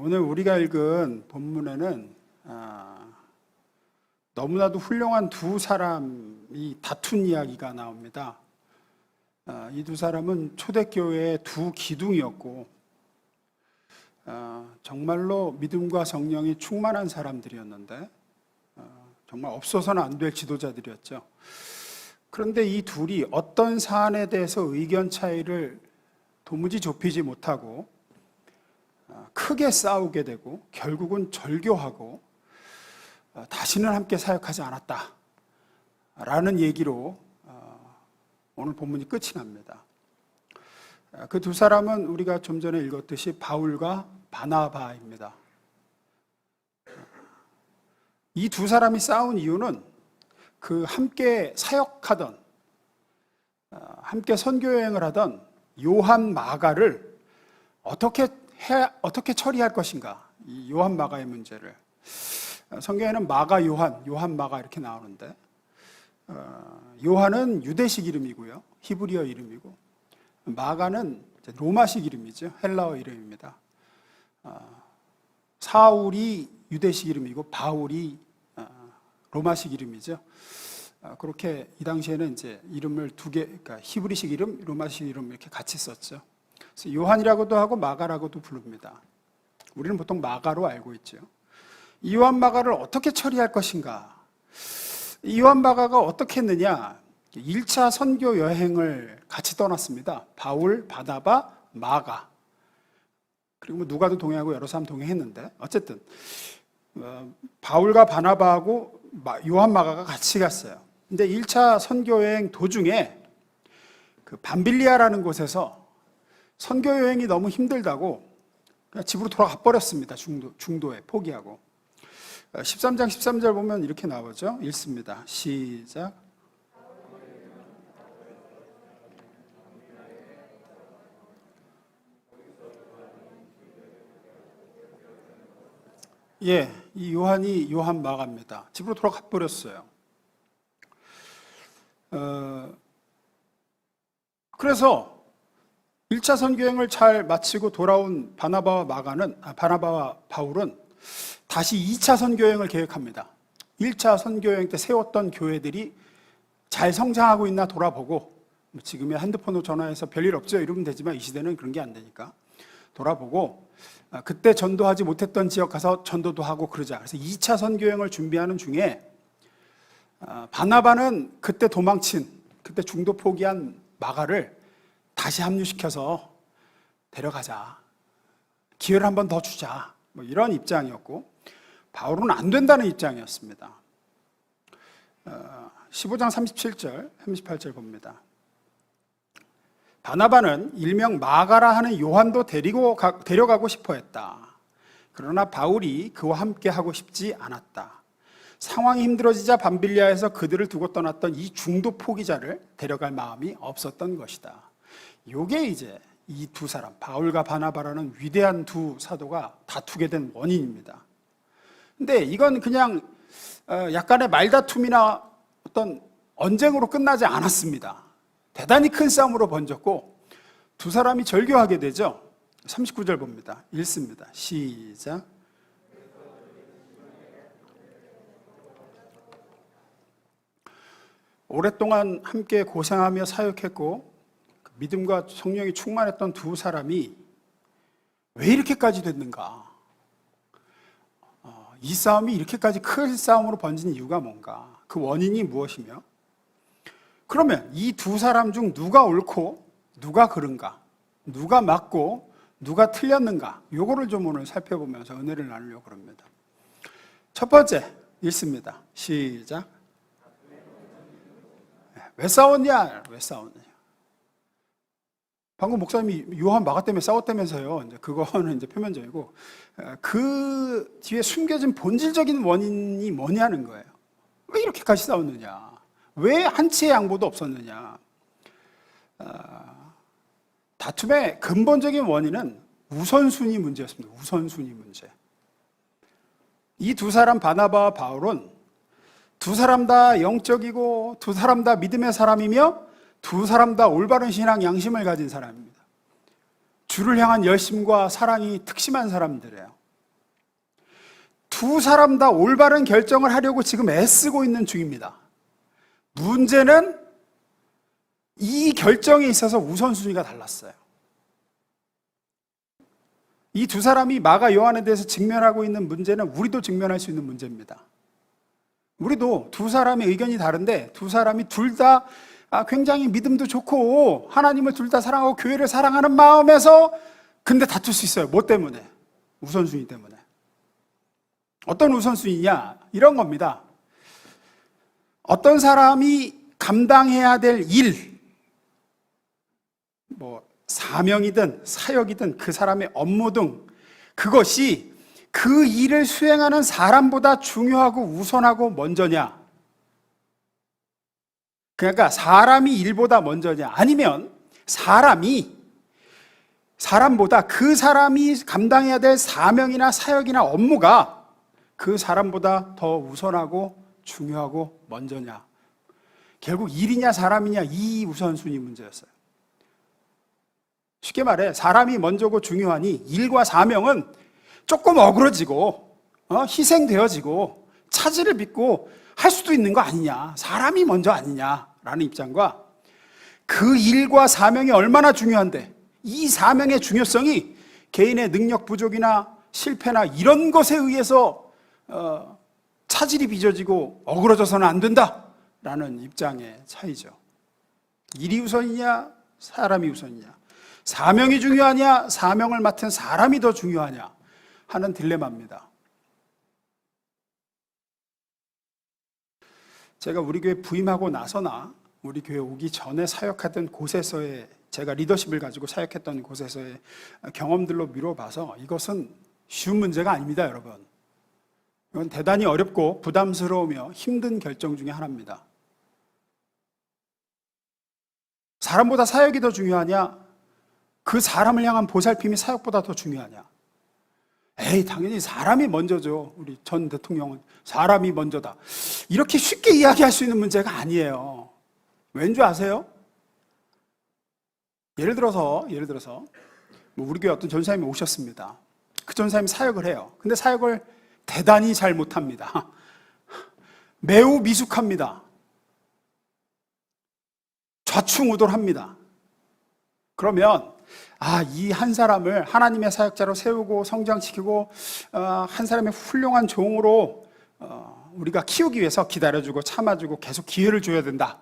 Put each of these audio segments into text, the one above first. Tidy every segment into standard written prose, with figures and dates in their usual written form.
오늘 우리가 읽은 본문에는 너무나도 훌륭한 두 사람이 다툰 이야기가 나옵니다. 이 두 사람은 초대교회의 두 기둥이었고 정말로 믿음과 성령이 충만한 사람들이었는데 정말 없어서는 안 될 지도자들이었죠. 그런데 이 둘이 어떤 사안에 대해서 의견 차이를 도무지 좁히지 못하고 크게 싸우게 되고 결국은 절교하고 다시는 함께 사역하지 않았다라는 얘기로 오늘 본문이 끝이 납니다. 그 두 사람은 우리가 좀 전에 읽었듯이 바울과 바나바입니다. 이 두 사람이 싸운 이유는 그 함께 사역하던 함께 선교여행을 하던 요한 마가를 어떻게 처리할 것인가, 이 요한 마가의 문제를. 성경에는 마가 요한 마가 이렇게 나오는데 요한은 유대식 이름이고요, 히브리어 이름이고, 마가는 로마식 이름이죠, 헬라어 이름입니다. 사울이 유대식 이름이고 바울이 로마식 이름이죠. 그렇게 이 당시에는 이제 이름을 두 개, 그러니까 히브리식 이름, 로마식 이름 이렇게 같이 썼죠. 그래서 요한이라고도 하고 마가라고도 부릅니다. 우리는 보통 마가로 알고 있죠. 이 요한 마가를 어떻게 처리할 것인가? 이 요한 마가가 어떻게 했느냐? 1차 선교 여행을 같이 떠났습니다. 바울, 바나바, 마가. 그리고 뭐 누가도 동행하고 여러 사람 동행했는데 어쨌든 바울과 바나바하고 요한 마가가 같이 갔어요. 근데 1차 선교 여행 도중에 그 밤빌리아라는 곳에서 선교 여행이 너무 힘들다고 그냥 집으로 돌아가 버렸습니다. 중도에 포기하고. 13장 13절 보면 이렇게 나오죠. 읽습니다. 시작. 예, 이 요한이 요한 마가입니다. 집으로 돌아가 버렸어요. 그래서 1차 선교행을 잘 마치고 돌아온 바나바와 바울은 다시 2차 선교행을 계획합니다. 1차 선교행 때 세웠던 교회들이 잘 성장하고 있나 돌아보고, 지금의 핸드폰으로 전화해서 별일 없죠 이러면 되지만 이 시대는 그런 게 안 되니까 돌아보고, 그때 전도하지 못했던 지역 가서 전도도 하고 그러자. 그래서 2차 선교행을 준비하는 중에 바나바는 그때 도망친, 그때 중도 포기한 마가를 다시 합류시켜서 데려가자, 기회를 한 번 더 주자, 뭐 이런 입장이었고, 바울은 안 된다는 입장이었습니다. 15장 37절, 38절 봅니다. 바나바는 일명 마가라 하는 요한도 데려가고 싶어 했다. 그러나 바울이 그와 함께 하고 싶지 않았다. 상황이 힘들어지자 밤빌리아에서 그들을 두고 떠났던 이 중도 포기자를 데려갈 마음이 없었던 것이다. 요게 이제 이 두 사람, 바울과 바나바라는 위대한 두 사도가 다투게 된 원인입니다. 근데 이건 그냥 약간의 말다툼이나 어떤 언쟁으로 끝나지 않았습니다. 대단히 큰 싸움으로 번졌고 두 사람이 절교하게 되죠. 39절 봅니다. 읽습니다. 시작. 오랫동안 함께 고생하며 사역했고 믿음과 성령이 충만했던 두 사람이 왜 이렇게까지 됐는가? 이 싸움이 이렇게까지 큰 싸움으로 번진 이유가 뭔가? 그 원인이 무엇이며? 그러면 이 두 사람 중 누가 옳고 누가 그른가? 누가 맞고 누가 틀렸는가? 요거를 좀 오늘 살펴보면서 은혜를 나누려고 합니다. 첫 번째 읽습니다. 시작. 왜 싸웠냐? 왜 싸웠느냐? 방금 목사님이 요한 마가 때문에 싸웠다면서요. 이제 그거는 이제 표면적이고, 그 뒤에 숨겨진 본질적인 원인이 뭐냐는 거예요. 왜 이렇게까지 싸웠느냐? 왜 한치의 양보도 없었느냐? 다툼의 근본적인 원인은 우선순위 문제였습니다. 우선순위 문제. 이 두 사람 바나바와 바울은 두 사람 다 영적이고 두 사람 다 믿음의 사람이며 두 사람 다 올바른 신앙 양심을 가진 사람입니다. 주를 향한 열심과 사랑이 특심한 사람들이에요. 두 사람 다 올바른 결정을 하려고 지금 애쓰고 있는 중입니다. 문제는 이 결정에 있어서 우선순위가 달랐어요. 이 두 사람이 마가 요한에 대해서 직면하고 있는 문제는 우리도 직면할 수 있는 문제입니다. 우리도 두 사람의 의견이 다른데 두 사람이 둘 다 굉장히 믿음도 좋고 하나님을 둘 다 사랑하고 교회를 사랑하는 마음에서 근데 다툴 수 있어요. 뭐 때문에? 우선순위 때문에. 어떤 우선순위냐? 이런 겁니다. 어떤 사람이 감당해야 될 일, 사명이든 사역이든 그 사람의 업무 등 그것이 그 일을 수행하는 사람보다 중요하고 우선하고 먼저냐? 그러니까 사람이 일보다 먼저냐? 아니면 사람보다 그 사람이 감당해야 될 사명이나 사역이나 업무가 그 사람보다 더 우선하고 중요하고 먼저냐? 결국 일이냐 사람이냐 이 우선순위 문제였어요. 쉽게 말해 사람이 먼저고 중요하니 일과 사명은 조금 어그러지고 희생되어지고 차질을 빚고 할 수도 있는 거 아니냐, 사람이 먼저 아니냐라는 입장과 그 일과 사명이 얼마나 중요한데 이 사명의 중요성이 개인의 능력 부족이나 실패나 이런 것에 의해서 차질이 빚어지고 어그러져서는 안 된다라는 입장의 차이죠. 일이 우선이냐 사람이 우선이냐, 사명이 중요하냐 사명을 맡은 사람이 더 중요하냐 하는 딜레마입니다. 제가 우리 교회 부임하고 나서나 우리 교회 오기 전에 사역하던 곳에서의 제가 리더십을 가지고 사역했던 곳에서의 경험들로 미뤄봐서 이것은 쉬운 문제가 아닙니다, 여러분. 이건 대단히 어렵고 부담스러우며 힘든 결정 중에 하나입니다. 사람보다 사역이 더 중요하냐? 그 사람을 향한 보살핌이 사역보다 더 중요하냐? 에이, 당연히 사람이 먼저죠. 우리 전 대통령은 사람이 먼저다. 이렇게 쉽게 이야기할 수 있는 문제가 아니에요. 왠 줄 아세요? 예를 들어서 우리 교회 어떤 전사님이 오셨습니다. 그 전사님이 사역을 해요. 근데 사역을 대단히 잘 못합니다. 매우 미숙합니다. 좌충우돌합니다. 그러면 이 한 사람을 하나님의 사역자로 세우고 성장시키고 한 사람의 훌륭한 종으로 우리가 키우기 위해서 기다려주고 참아주고 계속 기회를 줘야 된다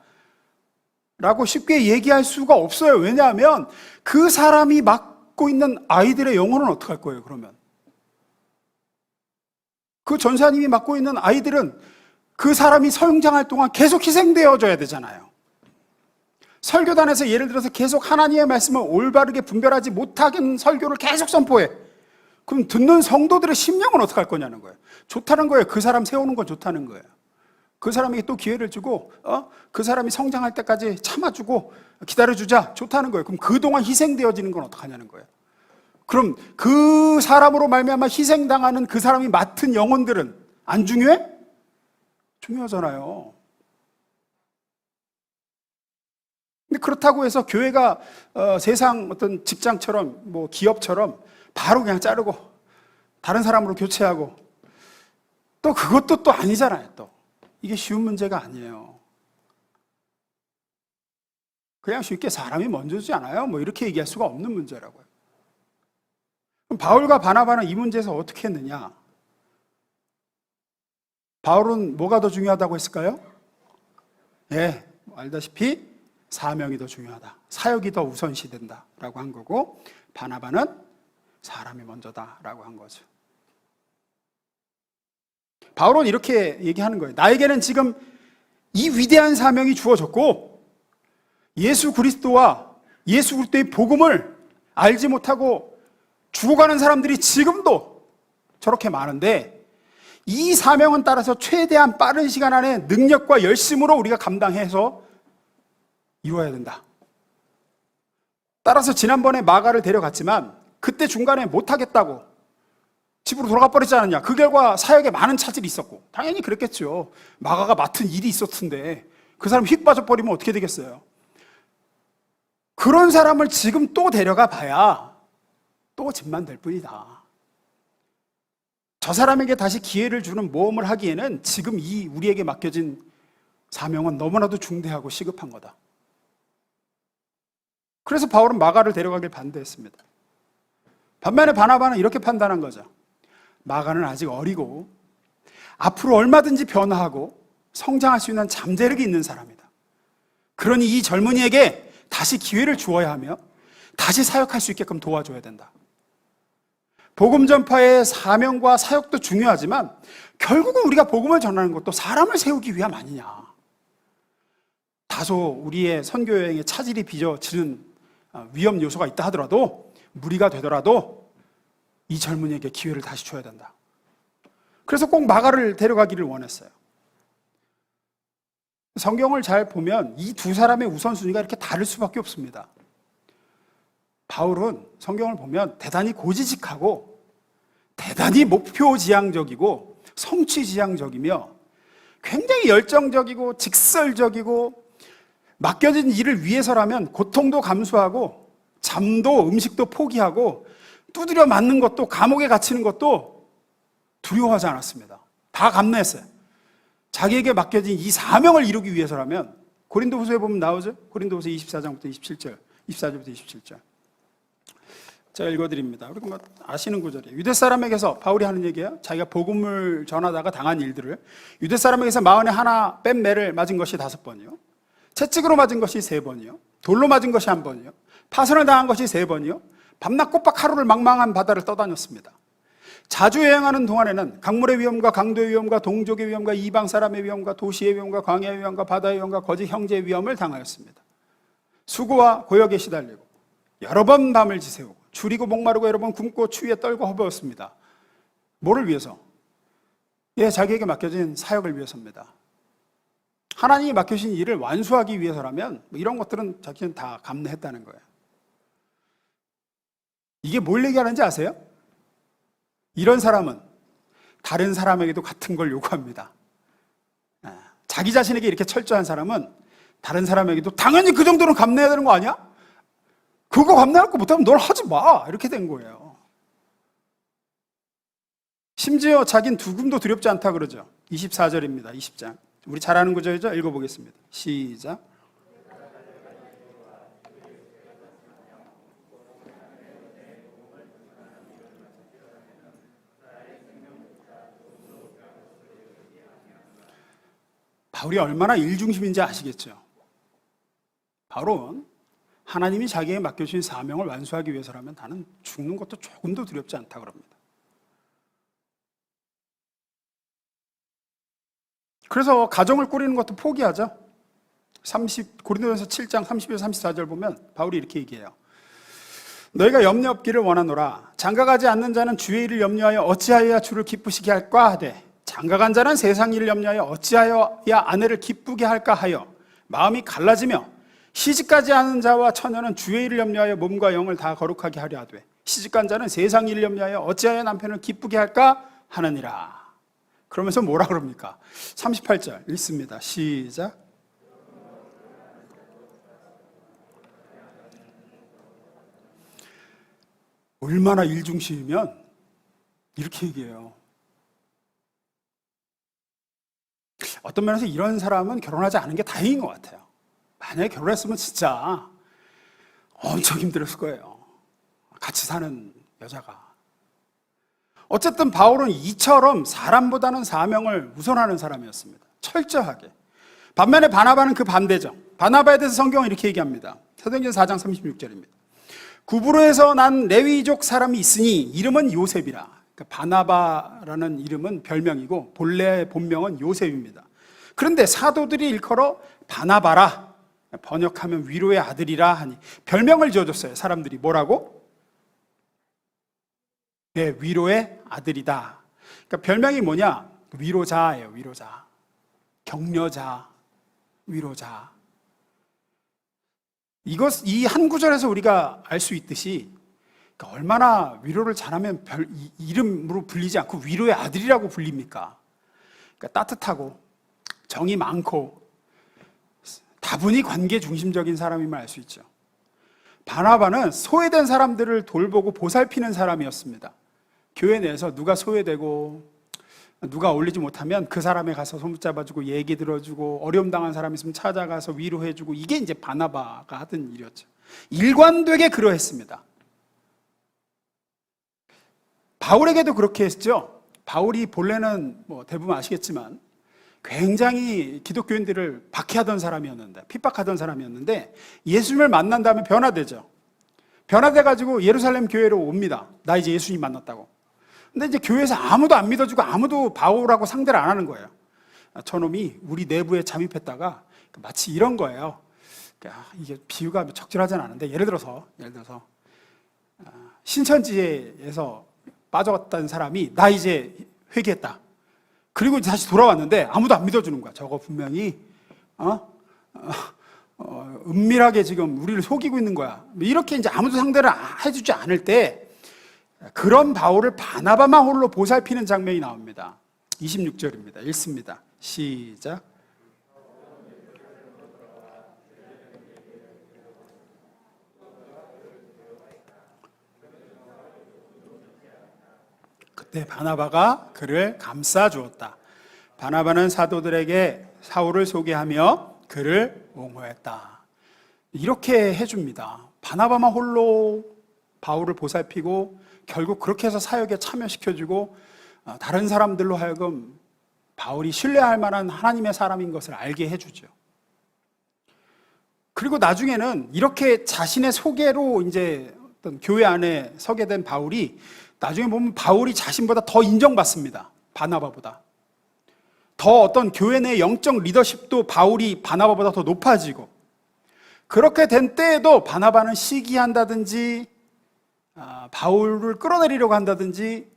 라고 쉽게 얘기할 수가 없어요. 왜냐하면 그 사람이 맡고 있는 아이들의 영혼은 어떻게 할 거예요, 그러면? 그 전사님이 맡고 있는 아이들은 그 사람이 성장할 동안 계속 희생되어져야 되잖아요. 설교단에서 예를 들어서 계속 하나님의 말씀을 올바르게 분별하지 못하는 설교를 계속 선포해. 그럼 듣는 성도들의 심령은 어떻게 할 거냐는 거예요. 좋다는 거예요. 그 사람 세우는 건 좋다는 거예요. 그 사람에게 또 기회를 주고 그 사람이 성장할 때까지 참아주고 기다려주자, 좋다는 거예요. 그럼 그동안 희생되어지는 건 어떡하냐는 거예요. 그럼 그 사람으로 말미암아 희생당하는 그 사람이 맡은 영혼들은 안 중요해? 중요하잖아요. 근데 그렇다고 해서 교회가 세상 어떤 직장처럼 기업처럼 바로 그냥 자르고 다른 사람으로 교체하고 또 그것도 또 아니잖아요. 또 이게 쉬운 문제가 아니에요. 그냥 쉽게 사람이 먼저지 않아요? 이렇게 얘기할 수가 없는 문제라고요. 그럼 바울과 바나바는 이 문제에서 어떻게 했느냐? 바울은 뭐가 더 중요하다고 했을까요? 예, 알다시피 사명이 더 중요하다, 사역이 더 우선시 된다라고 한 거고, 바나바는 사람이 먼저다라고 한 거죠. 바울은 이렇게 얘기하는 거예요. 나에게는 지금 이 위대한 사명이 주어졌고 예수 그리스도와 예수 그리스도의 복음을 알지 못하고 죽어가는 사람들이 지금도 저렇게 많은데 이 사명은 따라서 최대한 빠른 시간 안에 능력과 열심으로 우리가 감당해서 이루어야 된다. 따라서 지난번에 마가를 데려갔지만 그때 중간에 못하겠다고 집으로 돌아가 버리지 않았냐. 그 결과 사역에 많은 차질이 있었고 당연히 그랬겠죠. 마가가 맡은 일이 있었던데 그 사람 휙 빠져버리면 어떻게 되겠어요. 그런 사람을 지금 또 데려가 봐야 또 짐만 될 뿐이다. 저 사람에게 다시 기회를 주는 모험을 하기에는 지금 이 우리에게 맡겨진 사명은 너무나도 중대하고 시급한 거다. 그래서 바울은 마가를 데려가길 반대했습니다. 반면에 바나바는 이렇게 판단한 거죠. 마가는 아직 어리고 앞으로 얼마든지 변화하고 성장할 수 있는 잠재력이 있는 사람이다. 그러니 이 젊은이에게 다시 기회를 주어야 하며 다시 사역할 수 있게끔 도와줘야 된다. 복음 전파의 사명과 사역도 중요하지만 결국은 우리가 복음을 전하는 것도 사람을 세우기 위함 아니냐. 다소 우리의 선교 여행에 차질이 빚어지는 위험 요소가 있다 하더라도, 무리가 되더라도 이 젊은이에게 기회를 다시 줘야 된다. 그래서 꼭 마가를 데려가기를 원했어요. 성경을 잘 보면 이 두 사람의 우선순위가 이렇게 다를 수밖에 없습니다. 바울은 성경을 보면 대단히 고지식하고 대단히 목표지향적이고 성취지향적이며 굉장히 열정적이고 직설적이고 맡겨진 일을 위해서라면 고통도 감수하고 잠도 음식도 포기하고 두드려 맞는 것도 감옥에 갇히는 것도 두려워하지 않았습니다. 다 감내했어요. 자기에게 맡겨진 이 사명을 이루기 위해서라면. 고린도후서에 보면 나오죠? 고린도후서 24장부터 27절, 24절부터 27절. 제가 읽어드립니다. 우리 아시는 구절이에요. 유대 사람에게서, 바울이 하는 얘기예요. 자기가 복음을 전하다가 당한 일들을. 유대 사람에게서 마흔에 하나 뺀 매를 맞은 것이 5번이요, 채찍으로 맞은 것이 3번이요, 돌로 맞은 것이 1번이요, 파선을 당한 것이 3번이요, 밤낮 꼬박 하루를 망망한 바다를 떠다녔습니다. 자주 여행하는 동안에는 강물의 위험과 강도의 위험과 동족의 위험과 이방 사람의 위험과 도시의 위험과 광야의 위험과 바다의 위험과 거짓 형제의 위험을 당하였습니다. 수고와 고역에 시달리고 여러 번 밤을 지새우고 줄이고 목마르고 여러 번 굶고 추위에 떨고 허버였습니다. 뭐를 위해서? 자기에게 맡겨진 사역을 위해서입니다. 하나님이 맡겨진 일을 완수하기 위해서라면 이런 것들은 자기는 다 감내했다는 거예요. 이게 뭘 얘기하는지 아세요? 이런 사람은 다른 사람에게도 같은 걸 요구합니다. 자기 자신에게 이렇게 철저한 사람은 다른 사람에게도 당연히 그 정도는 감내해야 되는 거 아니야? 그거 감내할 거 못하면 널 하지 마, 이렇게 된 거예요. 심지어 자긴 죽음도 두렵지 않다 그러죠. 24절입니다. 20장. 우리 잘 아는 구절이죠? 읽어보겠습니다. 시작. 바울이 얼마나 일중심인지 아시겠죠? 바울은 하나님이 자기에게 맡겨주신 사명을 완수하기 위해서라면 나는 죽는 것도 조금도 두렵지 않다 그럽니다. 그래서 가정을 꾸리는 것도 포기하죠. 고린도전서 7장 30에서 34절 보면 바울이 이렇게 얘기해요. 너희가 염려 없기를 원하노라. 장가가지 않는 자는 주의 일을 염려하여 어찌하여야 주를 기쁘시게 할까 하되, 장가간 자는 세상 일을 염려하여 어찌하여야 아내를 기쁘게 할까 하여 마음이 갈라지며, 시집가지 않은 자와 처녀는 주의 일을 염려하여 몸과 영을 다 거룩하게 하려 하되, 시집간 자는 세상 일을 염려하여 어찌하여 남편을 기쁘게 할까 하느니라. 그러면서 뭐라 그럽니까? 38절 읽습니다. 시작. 얼마나 일중심이면 이렇게 얘기해요. 어떤 면에서 이런 사람은 결혼하지 않은 게 다행인 것 같아요. 만약에 결혼했으면 진짜 엄청 힘들었을 거예요. 같이 사는 여자가. 어쨌든 바울은 이처럼 사람보다는 사명을 우선하는 사람이었습니다. 철저하게. 반면에 바나바는 그 반대죠. 바나바에 대해서 성경은 이렇게 얘기합니다. 사도행전 4장 36절입니다. 구브로에서 난 레위족 사람이 있으니 이름은 요셉이라. 그러니까 바나바라는 이름은 별명이고 본래 본명은 요셉입니다. 그런데 사도들이 일컬어 바나바라, 번역하면 위로의 아들이라 하니 별명을 지어줬어요. 사람들이 뭐라고? 네, 위로의 아들이다. 그러니까 별명이 뭐냐? 위로자예요. 위로자, 격려자, 위로자. 이 한 구절에서 우리가 알 수 있듯이, 그러니까 얼마나 위로를 잘하면 이름으로 불리지 않고 위로의 아들이라고 불립니까? 그러니까 따뜻하고 정이 많고 다분히 관계 중심적인 사람임을 알 수 있죠. 바나바는 소외된 사람들을 돌보고 보살피는 사람이었습니다. 교회 내에서 누가 소외되고 누가 어울리지 못하면 그 사람에 가서 손붙잡아주고 얘기 들어주고 어려움 당한 사람 있으면 찾아가서 위로해주고, 이게 이제 바나바가 하던 일이었죠. 일관되게 그러했습니다. 바울에게도 그렇게 했죠. 바울이 본래는 뭐 대부분 아시겠지만 굉장히 기독교인들을 박해하던 사람이었는데, 핍박하던 사람이었는데, 예수님을 만난 다음에 변화되죠. 변화돼가지고 예루살렘 교회로 옵니다. 나 이제 예수님 만났다고. 근데 이제 교회에서 아무도 안 믿어주고 아무도 바울하고 상대를 안 하는 거예요. 저놈이 우리 내부에 잠입했다가, 마치 이런 거예요. 이게 비유가 적절하진 않은데, 예를 들어서 신천지에서 빠져갔던 사람이 나 이제 회개했다. 그리고 이제 다시 돌아왔는데 아무도 안 믿어주는 거야. 저거 분명히 은밀하게 지금 우리를 속이고 있는 거야. 이렇게 이제 아무도 상대를 해주지 않을 때, 그런 바울을 바나바만 홀로 보살피는 장면이 나옵니다. 26절입니다. 읽습니다. 시작. 그때 바나바가 그를 감싸 주었다. 바나바는 사도들에게 사울을 소개하며 그를 옹호했다. 이렇게 해줍니다. 바나바만 홀로 바울을 보살피고 결국 그렇게 해서 사역에 참여시켜주고, 다른 사람들로 하여금 바울이 신뢰할 만한 하나님의 사람인 것을 알게 해주죠. 그리고 나중에는 이렇게 자신의 소개로 이제 어떤 교회 안에 서게 된 바울이, 나중에 보면 바울이 자신보다 더 인정받습니다. 바나바보다. 더 어떤 교회 내 영적 리더십도 바울이 바나바보다 더 높아지고, 그렇게 된 때에도 바나바는 시기한다든지 바울을 끌어내리려고 한다든지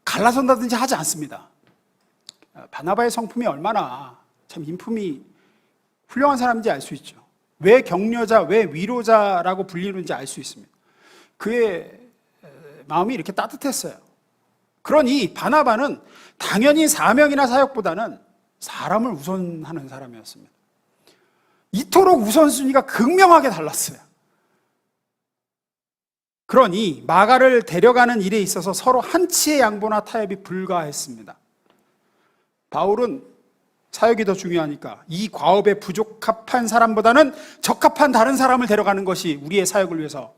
갈라선다든지 하지 않습니다. 바나바의 성품이 얼마나 참 인품이 훌륭한 사람인지 알 수 있죠. 왜 격려자, 왜 위로자라고 불리는지 알 수 있습니다. 그의 마음이 이렇게 따뜻했어요. 그러니 바나바는 당연히 사명이나 사역보다는 사람을 우선하는 사람이었습니다. 이토록 우선순위가 극명하게 달랐어요. 그러니 마가를 데려가는 일에 있어서 서로 한치의 양보나 타협이 불가했습니다. 바울은 사역이 더 중요하니까 이 과업에 부적합한 사람보다는 적합한 다른 사람을 데려가는 것이 우리의 사역을 위해서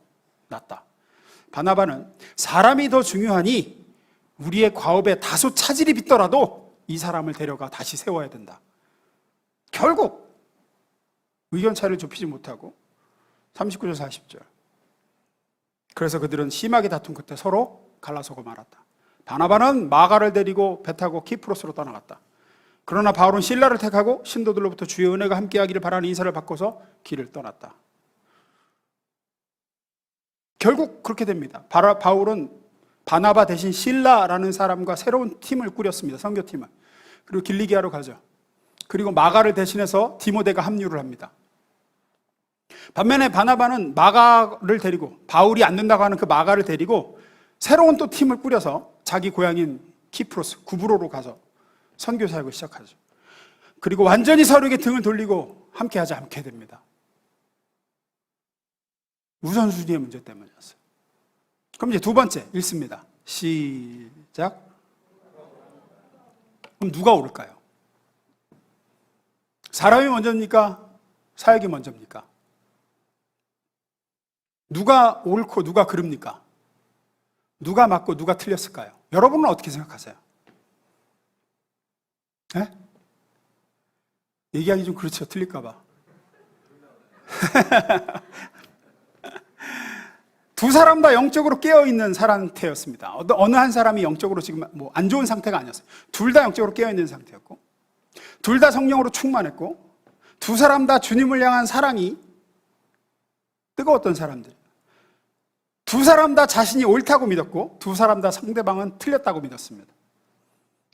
낫다. 바나바는 사람이 더 중요하니 우리의 과업에 다소 차질이 빚더라도 이 사람을 데려가 다시 세워야 된다. 결국 의견 차이를 좁히지 못하고 39절 40절, 그래서 그들은 심하게 다툰 끝에 서로 갈라서고 말았다. 바나바는 마가를 데리고 배 타고 키프로스로 떠나갔다. 그러나 바울은 실라를 택하고 신도들로부터 주의 은혜가 함께하기를 바라는 인사를 받고서 길을 떠났다. 결국 그렇게 됩니다. 바울은 바나바 대신 실라라는 사람과 새로운 팀을 꾸렸습니다. 선교팀을. 그리고 길리기아로 가죠. 그리고 마가를 대신해서 디모데가 합류를 합니다. 반면에 바나바는 마가를 데리고, 바울이 안 된다고 하는 그 마가를 데리고 새로운 또 팀을 꾸려서 자기 고향인 키프로스, 구브로로 가서 선교 사역을 시작하죠. 그리고 완전히 서로에게 등을 돌리고 함께하지 않게 됩니다. 우선순위의 문제 때문이었어요. 그럼 이제 두 번째 읽습니다. 시작. 그럼 누가 오를까요? 사람이 먼저입니까? 사역이 먼저입니까? 누가 옳고 누가 그릅니까? 누가 맞고 누가 틀렸을까요? 여러분은 어떻게 생각하세요? 네? 얘기하기 좀 그렇죠. 틀릴까봐. 두 사람 다 영적으로 깨어있는 상태였습니다. 어느 한 사람이 영적으로 지금 뭐 안 좋은 상태가 아니었어요. 둘 다 영적으로 깨어있는 상태였고, 둘 다 성령으로 충만했고, 두 사람 다 주님을 향한 사랑이 뜨거웠던 사람들. 두 사람 다 자신이 옳다고 믿었고, 두 사람 다 상대방은 틀렸다고 믿었습니다.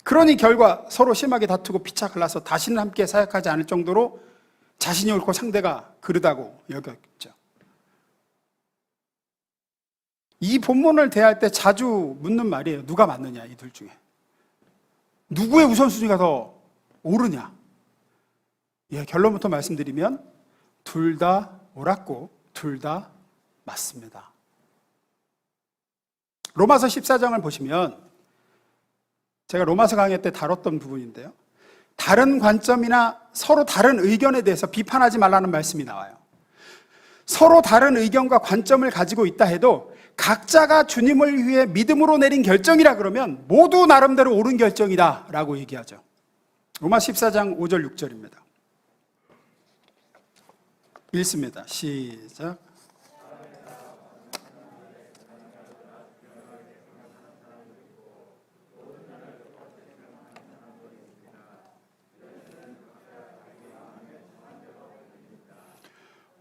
그러니 결과 서로 심하게 다투고 피차 갈라서 다시는 함께 사역하지 않을 정도로 자신이 옳고 상대가 그르다고 여겼죠. 이 본문을 대할 때 자주 묻는 말이에요. 누가 맞느냐, 이 둘 중에. 누구의 우선순위가 더 옳으냐. 예, 결론부터 말씀드리면 둘 다 옳았고 둘 다 맞습니다. 로마서 14장을 보시면 제가 로마서 강의 때 다뤘던 부분인데요. 다른 관점이나 서로 다른 의견에 대해서 비판하지 말라는 말씀이 나와요. 서로 다른 의견과 관점을 가지고 있다 해도 각자가 주님을 위해 믿음으로 내린 결정이라 그러면 모두 나름대로 옳은 결정이다 라고 얘기하죠. 로마 14장 5절 6절입니다. 읽습니다. 시작.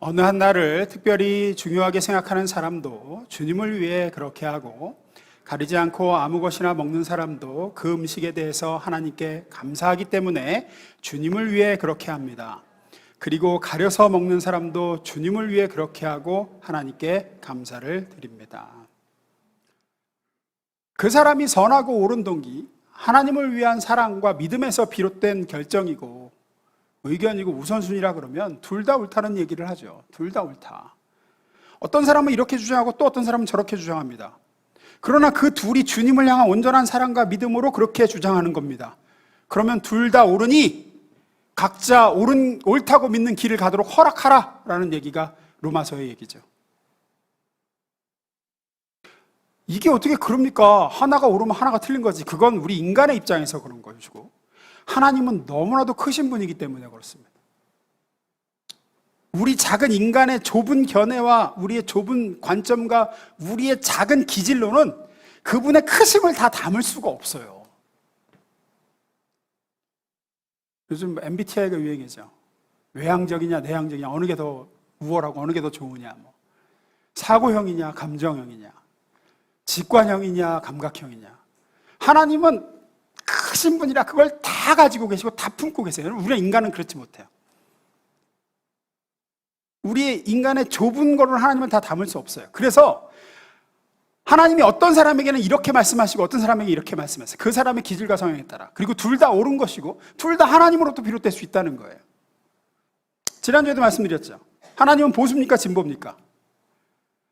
어느 한 날을 특별히 중요하게 생각하는 사람도 주님을 위해 그렇게 하고, 가리지 않고 아무 것이나 먹는 사람도 그 음식에 대해서 하나님께 감사하기 때문에 주님을 위해 그렇게 합니다. 그리고 가려서 먹는 사람도 주님을 위해 그렇게 하고 하나님께 감사를 드립니다. 그 사람이 선하고 옳은 동기, 하나님을 위한 사랑과 믿음에서 비롯된 결정이고 의견이고 우선순위라 그러면 둘 다 옳다는 얘기를 하죠. 둘 다 옳다. 어떤 사람은 이렇게 주장하고 또 어떤 사람은 저렇게 주장합니다. 그러나 그 둘이 주님을 향한 온전한 사랑과 믿음으로 그렇게 주장하는 겁니다. 그러면 둘 다 옳으니 각자 옳다고 믿는 길을 가도록 허락하라라는 얘기가 로마서의 얘기죠. 이게 어떻게 그럽니까? 하나가 옳으면 하나가 틀린 거지. 그건 우리 인간의 입장에서 그런 것이고, 하나님은 너무나도 크신 분이기 때문에 그렇습니다. 우리 작은 인간의 좁은 견해와 우리의 좁은 관점과 우리의 작은 기질로는 그분의 크심을 다 담을 수가 없어요. 요즘 MBTI가 유행이죠. 외향적이냐 내향적이냐, 어느 게 더 우월하고 어느 게 더 좋으냐, 사고형이냐 감정형이냐, 직관형이냐 감각형이냐. 하나님은 크신 분이라 그걸 다 가지고 계시고 다 품고 계세요. 우리 인간은 그렇지 못해요. 우리 인간의 좁은 거를 하나님은 다 담을 수 없어요. 그래서 하나님이 어떤 사람에게는 이렇게 말씀하시고 어떤 사람에게 이렇게 말씀하세요. 그 사람의 기질과 성향에 따라. 그리고 둘 다 옳은 것이고 둘 다 하나님으로부터 비롯될 수 있다는 거예요. 지난주에도 말씀드렸죠. 하나님은 보수입니까 진보입니까?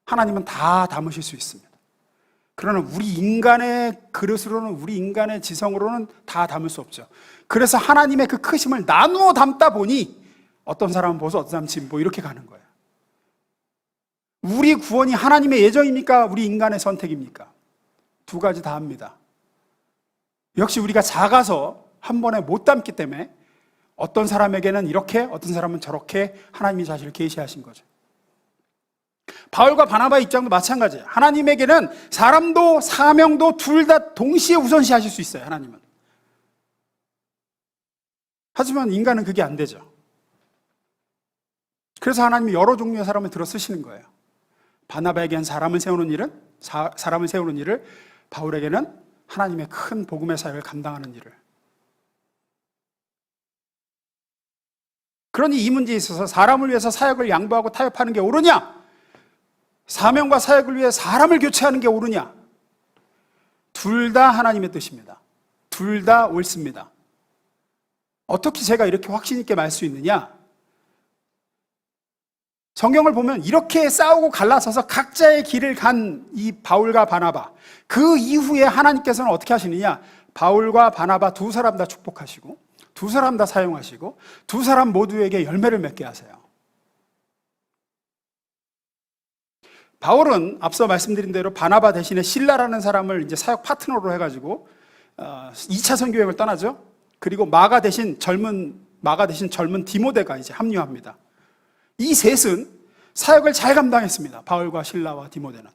하나님은 다 담으실 수 있습니다. 그러나 우리 인간의 그릇으로는, 우리 인간의 지성으로는 다 담을 수 없죠. 그래서 하나님의 그 크심을 나누어 담다 보니 어떤 사람은 보수, 어떤 사람은 진보, 이렇게 가는 거예요. 우리 구원이 하나님의 예정입니까? 우리 인간의 선택입니까? 두 가지 다 합니다. 역시 우리가 작아서 한 번에 못 담기 때문에 어떤 사람에게는 이렇게, 어떤 사람은 저렇게 하나님이 자신을 계시하신 거죠. 바울과 바나바의 입장도 마찬가지예요. 하나님에게는 사람도 사명도 둘 다 동시에 우선시하실 수 있어요. 하나님은. 하지만 인간은 그게 안 되죠. 그래서 하나님이 여러 종류의 사람을 들어 쓰시는 거예요. 바나바에게는 사람을 세우는 일을, 바울에게는 하나님의 큰 복음의 사역을 감당하는 일을. 그러니 이 문제에 있어서 사람을 위해서 사역을 양보하고 타협하는 게 옳으냐? 사명과 사역을 위해 사람을 교체하는 게 옳으냐? 둘 다 하나님의 뜻입니다. 둘 다 옳습니다. 어떻게 제가 이렇게 확신 있게 말 수 있느냐? 성경을 보면 이렇게 싸우고 갈라서서 각자의 길을 간 이 바울과 바나바, 그 이후에 하나님께서는 어떻게 하시느냐? 바울과 바나바 두 사람 다 축복하시고 두 사람 다 사용하시고 두 사람 모두에게 열매를 맺게 하세요. 바울은 앞서 말씀드린 대로 바나바 대신에 실라라는 사람을 이제 사역 파트너로 해가지고 2차 선교여행을 떠나죠. 그리고 마가 대신 젊은 디모데가 이제 합류합니다. 이 셋은 사역을 잘 감당했습니다. 바울과 실라와 디모데는.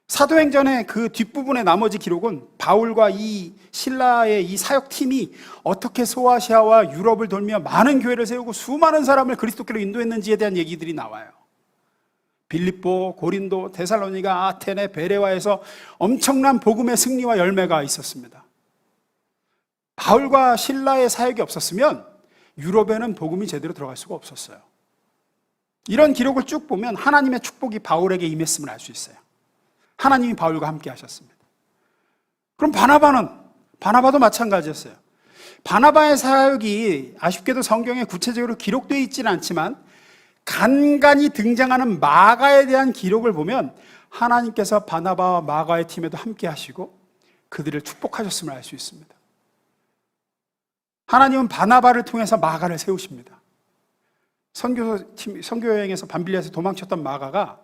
사도행전의 그 뒷부분의 나머지 기록은 바울과 이 실라의 이 사역팀이 어떻게 소아시아와 유럽을 돌며 많은 교회를 세우고 수많은 사람을 그리스도께로 인도했는지에 대한 얘기들이 나와요. 빌립보, 고린도, 데살로니가, 아테네, 베레와에서 엄청난 복음의 승리와 열매가 있었습니다. 바울과 실라의 사역이 없었으면 유럽에는 복음이 제대로 들어갈 수가 없었어요. 이런 기록을 쭉 보면 하나님의 축복이 바울에게 임했음을 알 수 있어요. 하나님이 바울과 함께 하셨습니다. 그럼 바나바도 마찬가지였어요. 바나바의 사역이 아쉽게도 성경에 구체적으로 기록되어 있지는 않지만 간간히 등장하는 마가에 대한 기록을 보면 하나님께서 바나바와 마가의 팀에도 함께 하시고 그들을 축복하셨음을 알 수 있습니다. 하나님은 바나바를 통해서 마가를 세우십니다. 선교 여행에서 밤빌리아에서 도망쳤던 마가가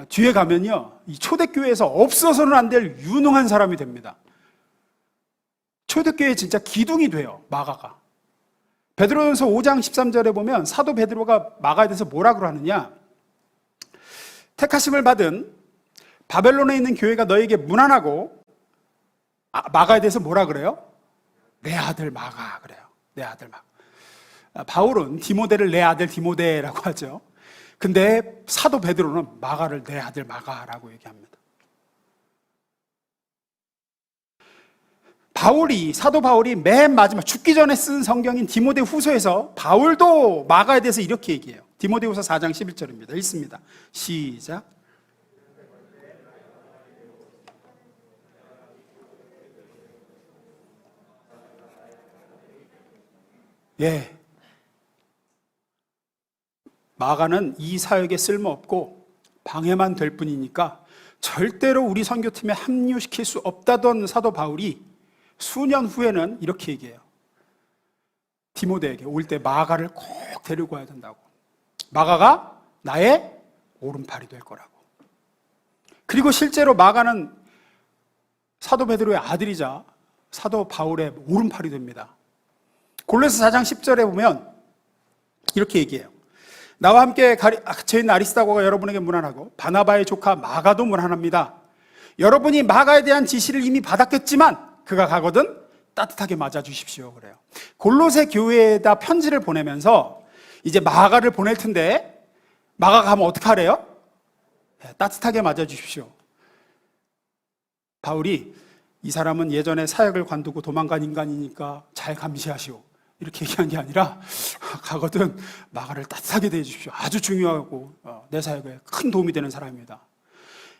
뒤에 가면요, 이 초대교회에서 없어서는 안 될 유능한 사람이 됩니다. 초대교회에 진짜 기둥이 돼요, 마가가. 베드로전서 5장 13절에 보면 사도 베드로가 마가에 대해서 뭐라고 하느냐, 택하심을 받은 바벨론에 있는 교회가 너에게 무난하고, 마가에 대해서 뭐라 그래요? 내 아들 마가 그래요. 내 아들 마가. 바울은 디모데를 내 아들 디모데라고 하죠. 근데 사도 베드로는 마가를 내 아들 마가라고 얘기합니다. 사도 바울이 맨 마지막 죽기 전에 쓴 성경인 디모데 후서에서 바울도 마가에 대해서 이렇게 얘기해요. 디모데 후서 4장 11절입니다. 읽습니다. 시작. 예. 마가는 이 사역에 쓸모없고 방해만 될 뿐이니까 절대로 우리 선교팀에 합류시킬 수 없다던 사도 바울이 수년 후에는 이렇게 얘기해요. 디모데에게 올 때 마가를 꼭 데리고 와야 된다고. 마가가 나의 오른팔이 될 거라고. 그리고 실제로 마가는 사도 베드로의 아들이자 사도 바울의 오른팔이 됩니다. 골로새 4장 10절에 보면 이렇게 얘기해요. 나와 함께 갇혀있는 아리스다고가 여러분에게 문안하고 바나바의 조카 마가도 문안합니다. 여러분이 마가에 대한 지시를 이미 받았겠지만 그가 가거든 따뜻하게 맞아주십시오. 그래요. 골로새 교회에다 편지를 보내면서 이제 마가를 보낼 텐데 마가가 가면 어떡하래요? 따뜻하게 맞아주십시오. 바울이 이 사람은 예전에 사역을 관두고 도망간 인간이니까 잘 감시하시오, 이렇게 얘기한 게 아니라 가거든 마가를 따뜻하게 대해주십시오. 아주 중요하고 내 사역에 큰 도움이 되는 사람입니다.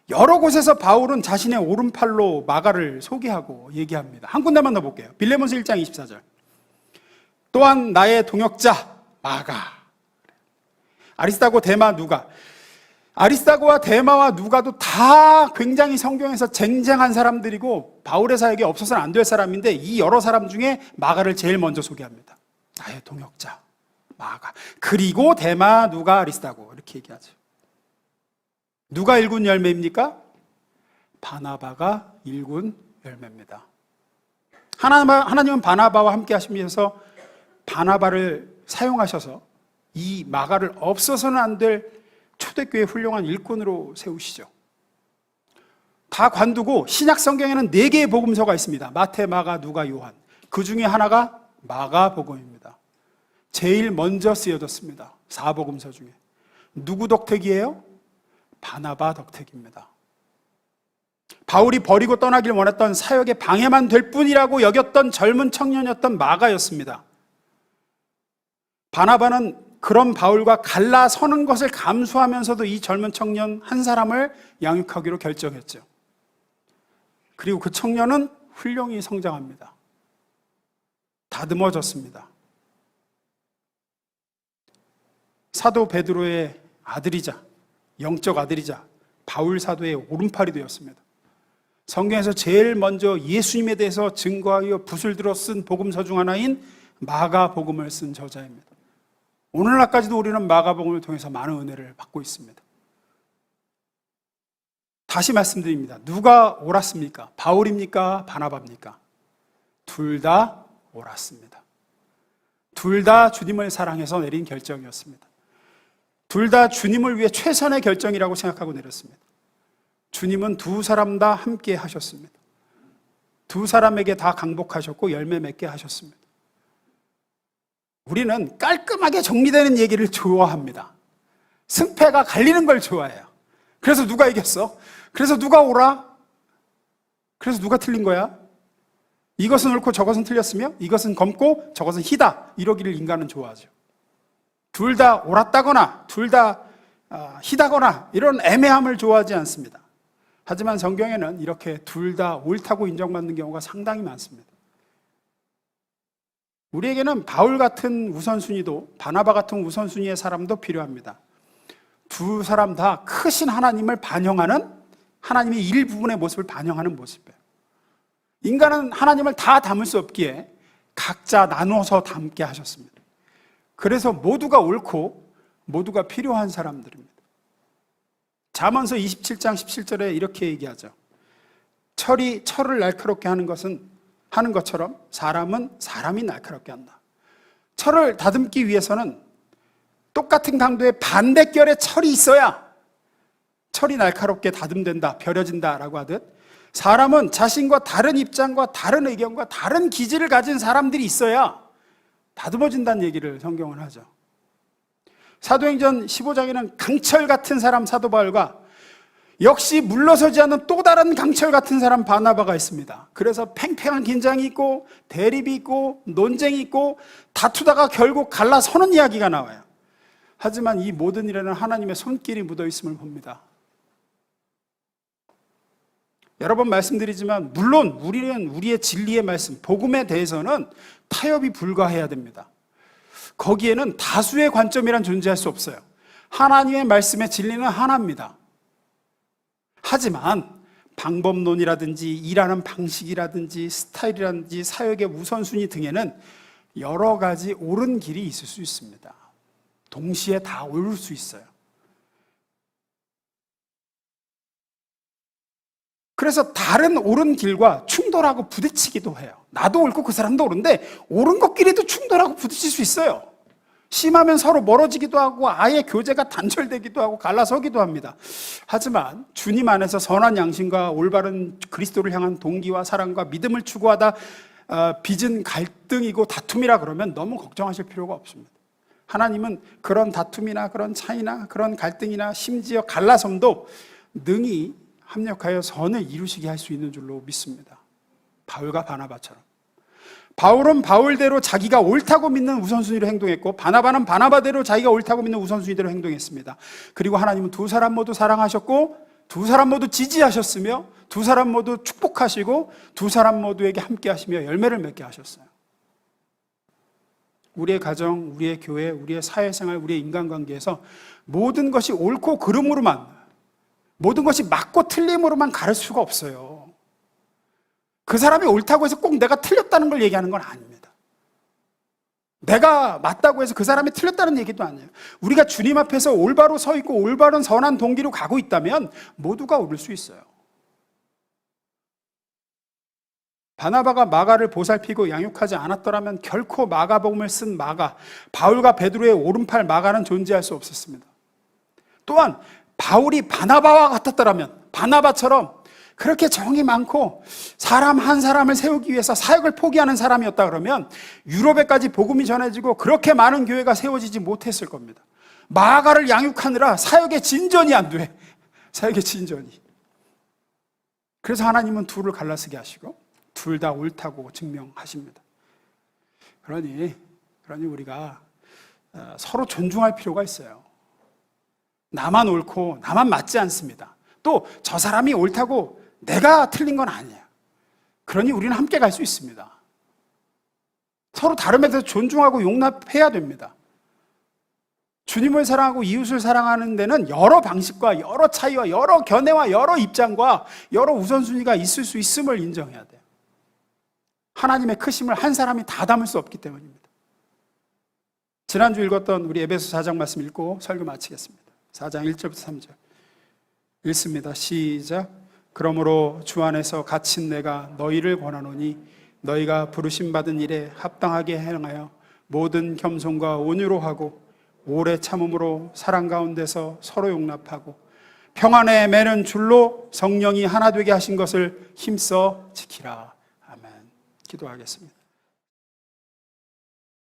여러 곳에서 바울은 자신의 오른팔로 마가를 소개하고 얘기합니다. 한 군데만 더 볼게요. 빌레몬서 1장 24절. 또한 나의 동역자 마가. 아리스다고, 데마, 누가. 아리스다고와 데마와 누가도 다 굉장히 성경에서 쟁쟁한 사람들이고 바울의 사역에 없어서는 안 될 사람인데 이 여러 사람 중에 마가를 제일 먼저 소개합니다. 나의 동역자 마가. 그리고 데마, 누가, 아리스다고 이렇게 얘기하죠. 누가 일군 열매입니까? 바나바가 일군 열매입니다. 하나님은 바나바와 함께 하시면서 바나바를 사용하셔서 이 마가를 없어서는 안 될 초대교회 훌륭한 일꾼으로 세우시죠. 다 관두고 신약 성경에는 4개의 복음서가 있습니다. 마태, 마가, 누가, 요한. 그 중에 하나가 마가복음입니다. 제일 먼저 쓰여졌습니다. 4복음서 중에. 누구 덕택이에요? 바나바 덕택입니다. 바울이 버리고 떠나길 원했던 사역의 방해만 될 뿐이라고 여겼던 젊은 청년이었던 마가였습니다. 바나바는 그런 바울과 갈라서는 것을 감수하면서도 이 젊은 청년 한 사람을 양육하기로 결정했죠. 그리고 그 청년은 훌륭히 성장합니다. 다듬어졌습니다. 사도 베드로의 아들이자 영적 아들이자 바울 사도의 오른팔이 되었습니다. 성경에서 제일 먼저 예수님에 대해서 증거하여 붓을 들어 쓴 복음서 중 하나인 마가복음을 쓴 저자입니다. 오늘날까지도 우리는 마가복음을 통해서 많은 은혜를 받고 있습니다. 다시 말씀드립니다. 누가 옳았습니까? 바울입니까? 바나바입니까? 둘 다 옳았습니다. 둘 다 주님을 사랑해서 내린 결정이었습니다. 둘 다 주님을 위해 최선의 결정이라고 생각하고 내렸습니다. 주님은 두 사람 다 함께 하셨습니다. 두 사람에게 다 강복하셨고 열매 맺게 하셨습니다. 우리는 깔끔하게 정리되는 얘기를 좋아합니다. 승패가 갈리는 걸 좋아해요. 그래서 누가 이겼어? 그래서 누가 옳아? 그래서 누가 틀린 거야? 이것은 옳고 저것은 틀렸으며 이것은 검고 저것은 희다, 이러기를 인간은 좋아하죠. 둘 다 옳았다거나 둘 다 희다거나 이런 애매함을 좋아하지 않습니다. 하지만 성경에는 이렇게 둘 다 옳다고 인정받는 경우가 상당히 많습니다. 우리에게는 바울 같은 우선순위도 바나바 같은 우선순위의 사람도 필요합니다. 두 사람 다 크신 하나님을 반영하는, 하나님의 일부분의 모습을 반영하는 모습이에요. 인간은 하나님을 다 담을 수 없기에 각자 나눠서 담게 하셨습니다. 그래서 모두가 옳고 모두가 필요한 사람들입니다. 잠언서 27장 17절에 이렇게 얘기하죠. 철이 철을 날카롭게 하는 것처럼 사람은 사람이 날카롭게 한다. 철을 다듬기 위해서는 똑같은 강도의 반대결의 철이 있어야 철이 날카롭게 다듬된다, 벼려진다라고 하듯, 사람은 자신과 다른 입장과 다른 의견과 다른 기질을 가진 사람들이 있어야 다듬어진다는 얘기를 성경은 하죠. 사도행전 15장에는 강철 같은 사람 사도 바울과 역시 물러서지 않는 또 다른 강철 같은 사람 바나바가 있습니다. 그래서 팽팽한 긴장이 있고 대립이 있고 논쟁이 있고 다투다가 결국 갈라서는 이야기가 나와요. 하지만 이 모든 일에는 하나님의 손길이 묻어 있음을 봅니다. 여러 번 말씀드리지만 물론 우리는 우리의 진리의 말씀, 복음에 대해서는 타협이 불가해야 됩니다. 거기에는 다수의 관점이란 존재할 수 없어요. 하나님의 말씀의 진리는 하나입니다. 하지만 방법론이라든지 일하는 방식이라든지 스타일이라든지 사역의 우선순위 등에는 여러 가지 옳은 길이 있을 수 있습니다. 동시에 다 옳을 수 있어요. 그래서 다른 옳은 길과 충돌하고 부딪히기도 해요. 나도 옳고 그 사람도 옳은데 옳은 것끼리도 충돌하고 부딪힐 수 있어요. 심하면 서로 멀어지기도 하고 아예 교제가 단절되기도 하고 갈라서기도 합니다. 하지만 주님 안에서 선한 양심과 올바른 그리스도를 향한 동기와 사랑과 믿음을 추구하다 빚은 갈등이고 다툼이라 그러면 너무 걱정하실 필요가 없습니다. 하나님은 그런 다툼이나 그런 차이나 그런 갈등이나 심지어 갈라섬도 능히 합력하여 선을 이루시게 할 수 있는 줄로 믿습니다. 바울과 바나바처럼. 바울은 바울대로 자기가 옳다고 믿는 우선순위로 행동했고 바나바는 바나바대로 자기가 옳다고 믿는 우선순위대로 행동했습니다. 그리고 하나님은 두 사람 모두 사랑하셨고 두 사람 모두 지지하셨으며 두 사람 모두 축복하시고 두 사람 모두에게 함께 하시며 열매를 맺게 하셨어요. 우리의 가정, 우리의 교회, 우리의 사회생활, 우리의 인간관계에서 모든 것이 옳고 그름으로만, 모든 것이 맞고 틀림으로만 가를 수가 없어요. 그 사람이 옳다고 해서 꼭 내가 틀렸다는 걸 얘기하는 건 아닙니다. 내가 맞다고 해서 그 사람이 틀렸다는 얘기도 아니에요. 우리가 주님 앞에서 올바로 서 있고 올바른 선한 동기로 가고 있다면 모두가 옳을 수 있어요. 바나바가 마가를 보살피고 양육하지 않았더라면 결코 마가복음을 쓴 마가, 바울과 베드로의 오른팔 마가는 존재할 수 없었습니다. 또한 바울이 바나바와 같았더라면, 바나바처럼 그렇게 정이 많고 사람 한 사람을 세우기 위해서 사역을 포기하는 사람이었다 그러면 유럽에까지 복음이 전해지고 그렇게 많은 교회가 세워지지 못했을 겁니다. 마가를 양육하느라 사역의 진전이 안 돼. 사역의 진전이. 그래서 하나님은 둘을 갈라서게 하시고 둘 다 옳다고 증명하십니다. 그러니 우리가 서로 존중할 필요가 있어요. 나만 옳고 나만 맞지 않습니다. 또 저 사람이 옳다고 내가 틀린 건 아니에요. 그러니 우리는 함께 갈 수 있습니다. 서로 다름에 대해서 존중하고 용납해야 됩니다. 주님을 사랑하고 이웃을 사랑하는 데는 여러 방식과 여러 차이와 여러 견해와 여러 입장과 여러 우선순위가 있을 수 있음을 인정해야 돼요. 하나님의 크심을 한 사람이 다 담을 수 없기 때문입니다. 지난주 읽었던 우리 에베소 4장 말씀 읽고 설교 마치겠습니다. 4장 1절부터 3절 읽습니다. 시작. 그러므로 주 안에서 갇힌 내가 너희를 권하노니 너희가 부르심 받은 일에 합당하게 행하여 모든 겸손과 온유로 하고 오래 참음으로 사랑 가운데서 서로 용납하고 평안에 매는 줄로 성령이 하나 되게 하신 것을 힘써 지키라. 아멘. 기도하겠습니다.